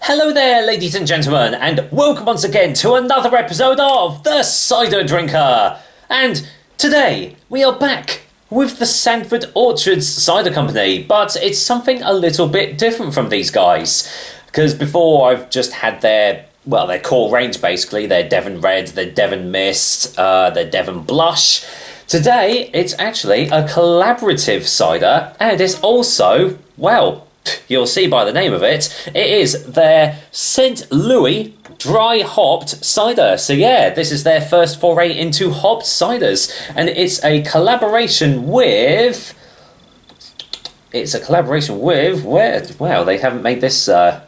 Hello there, ladies and gentlemen, and welcome once again to another episode of The Cider Drinker. And today we are back with the Sandford Orchards Cider Company, but it's something a little bit different from these guys. Because before I've just had their core range basically, their Devon Red, their Devon Mist, their Devon Blush. Today it's actually a collaborative cider, and it's also, well, you'll see by the name of it, it is their St. Louis dry hopped cider. So yeah, this is their first foray into hopped ciders, and it's a collaboration with... Well, they haven't made this... they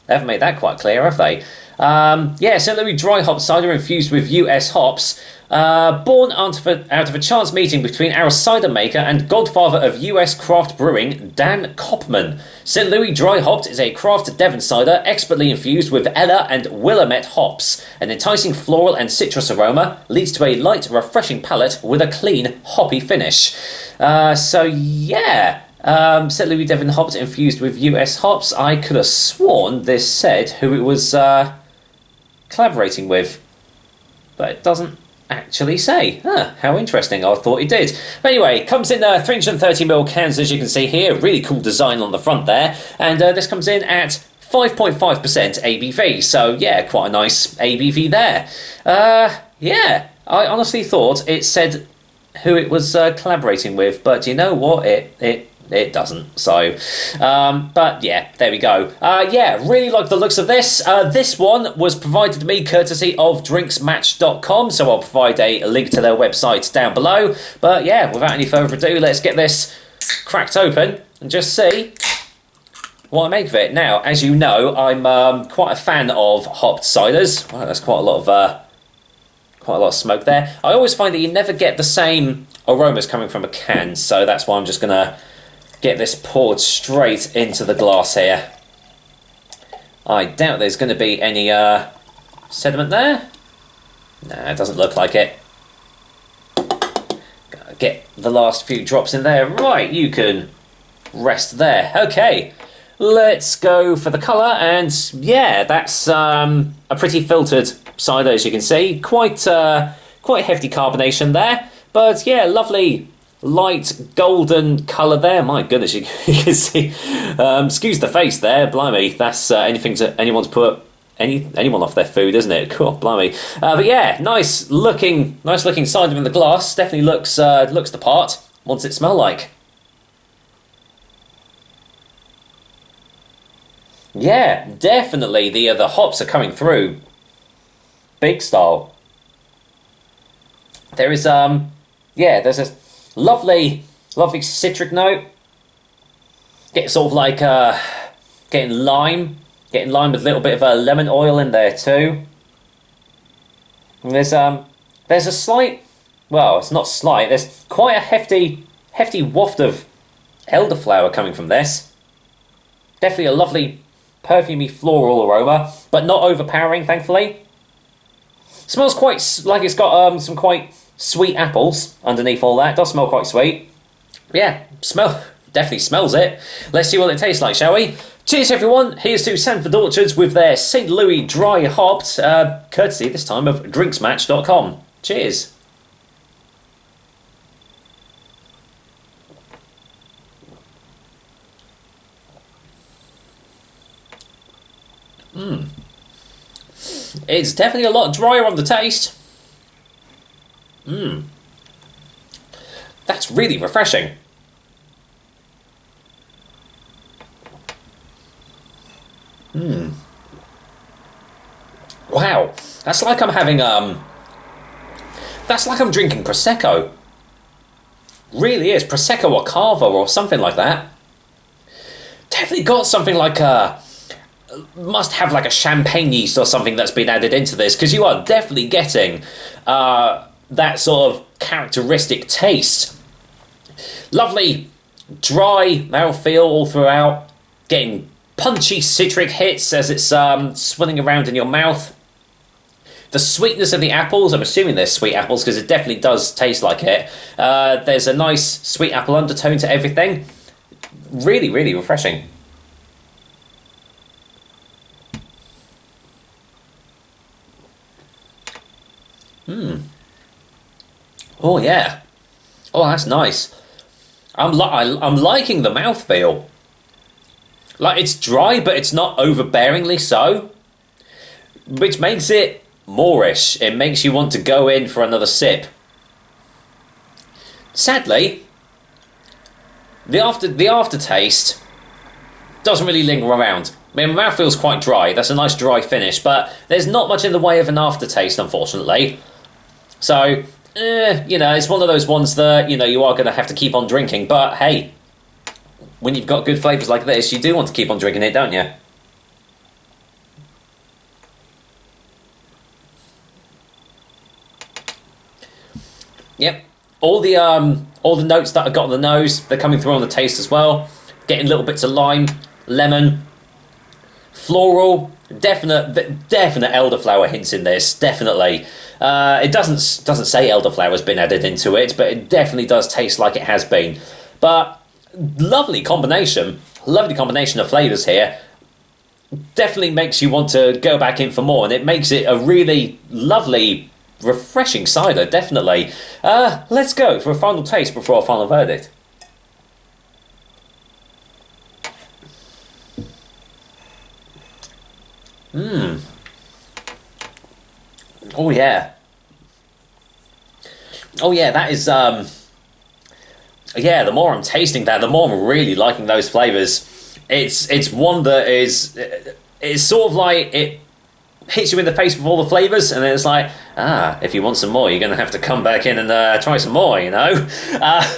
haven't made that quite clear, have they? St. Louis dry hop cider infused with US hops. Born out of a chance meeting between our cider maker and godfather of US craft brewing, Dan Kopman. St. Louis Dry Hopped is a craft Devon cider expertly infused with Ella and Willamette hops. An enticing floral and citrus aroma leads to a light, refreshing palate with a clean, hoppy finish. St. Louis Devon Hopped infused with US hops. I could have sworn this said who it was collaborating with, but it doesn't actually say. How interesting. I thought it did. But anyway, comes in 330ml cans, as you can see here. Really cool design on the front there. And this comes in at 5.5% ABV. So yeah, quite a nice ABV there. I honestly thought it said who it was collaborating with, but you know what? It doesn't. So, but yeah, there we go. Really like the looks of this. This one was provided to me courtesy of drinksmatch.com, so I'll provide a link to their website down below. But yeah, without any further ado, let's get this cracked open and just see what I make of it. Now, as you know, I'm quite a fan of hopped ciders. Wow, that's quite a lot of smoke there. I always find that you never get the same aromas coming from a can, so that's why I'm just gonna get this poured straight into the glass here. I doubt there's going to be any sediment there. Nah, it doesn't look like it. Gotta get the last few drops in there. Right, you can rest there. Okay, let's go for the colour, and yeah, that's a pretty filtered cider, as you can see. Quite hefty carbonation there, but yeah, lovely light golden colour there. My goodness, you can see. Excuse the face there, blimey. That's anything to anyone's put anyone off their food, isn't it? Cool, blimey. But yeah, nice looking cider in the glass. Definitely looks the part. What's it smell like? Yeah, definitely the hops are coming through big style. There is there's a lovely citric note. Get sort of like getting lime with a little bit of lemon oil in there too. And there's a slight, well, it's not slight, there's quite a hefty waft of elderflower coming from this. Definitely a lovely perfumey floral aroma, but not overpowering, thankfully. Smells quite like it's got some quite sweet apples underneath all that. It does smell quite sweet. Yeah, definitely smells it. Let's see what it tastes like, shall we? Cheers, everyone. Here's to Sandford Orchards with their St. Louis dry hopped, courtesy this time of drinksmatch.com. Cheers. It's definitely a lot drier on the taste. That's really refreshing. Wow, that's like I'm having that's like I'm drinking Prosecco. Really is. Prosecco or Cava or something like that. Definitely got something like must have like a champagne yeast or something that's been added into this, because you are definitely getting that sort of characteristic taste. Lovely dry mouthfeel all throughout, getting punchy citric hits as it's swirling around in your mouth. The sweetness of the apples, I'm assuming they're sweet apples because it definitely does taste like it. There's a nice sweet apple undertone to everything. Really, really refreshing. Oh yeah. Oh, that's nice. I'm liking the mouthfeel. Like, it's dry, but it's not overbearingly so, which makes it moreish. It makes you want to go in for another sip. Sadly, the aftertaste doesn't really linger around. I mean, my mouth feels quite dry. That's a nice dry finish, but there's not much in the way of an aftertaste, unfortunately. So, it's one of those ones that, you are going to have to keep on drinking. But, hey, when you've got good flavours like this, you do want to keep on drinking it, don't you? Yep. All the notes that I got on the nose, they're coming through on the taste as well. Getting little bits of lime, lemon, floral, definite elderflower hints in this, definitely. It doesn't say elderflower's been added into it, but it definitely does taste like it has been. But lovely combination of flavours here. Definitely makes you want to go back in for more, and it makes it a really lovely, refreshing cider, definitely. Let's go for a final taste before our final verdict. Oh yeah. Oh yeah, that is yeah, the more I'm tasting that, the more I'm really liking those flavours. It's one that is, it's sort of like it hits you in the face with all the flavours, and then it's like, if you want some more, you're going to have to come back in and try some more,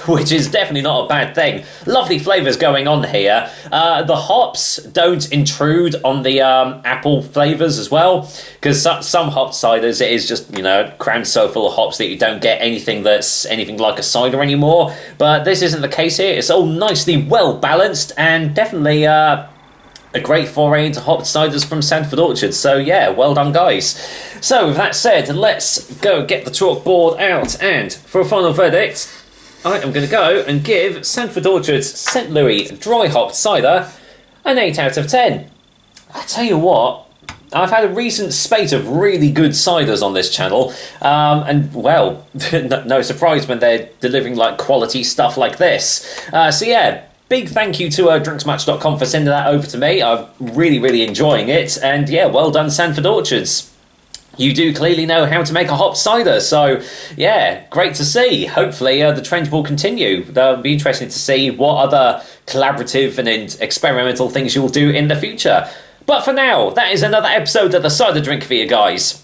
which is definitely not a bad thing. Lovely flavours going on here. The hops don't intrude on the apple flavours as well, because some hopped ciders, it is just, crammed so full of hops that you don't get anything that's anything like a cider anymore, but this isn't the case here. It's all nicely well balanced, and definitely a great foray into hopped ciders from Sandford Orchards. So yeah, well done, guys. So with that said, let's go get the chalkboard out, and for a final verdict, I am going to go and give Sandford Orchards St. Louis Dry Hopped Cider an 8 out of 10. I tell you what, I've had a recent spate of really good ciders on this channel, and well, no surprise when they're delivering like quality stuff like this. So yeah, big thank you to drinksmatch.com for sending that over to me. I'm really enjoying it, and yeah, well done, Sandford Orchards. You do clearly know how to make a hopped cider, so yeah, great to see. Hopefully the trend will continue. That'll be interesting to see what other collaborative and experimental things you'll do in the future. But for now, that is another episode of the Cider Drink for you guys.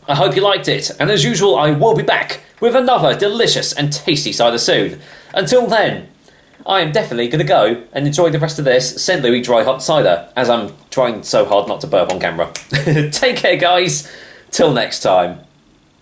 I hope you liked it, and as usual, I will be back with another delicious and tasty cider soon. Until then, I am definitely going to go and enjoy the rest of this St. Louis Dry Hopped Cider, as I'm trying so hard not to burp on camera. Take care, guys. Till next time.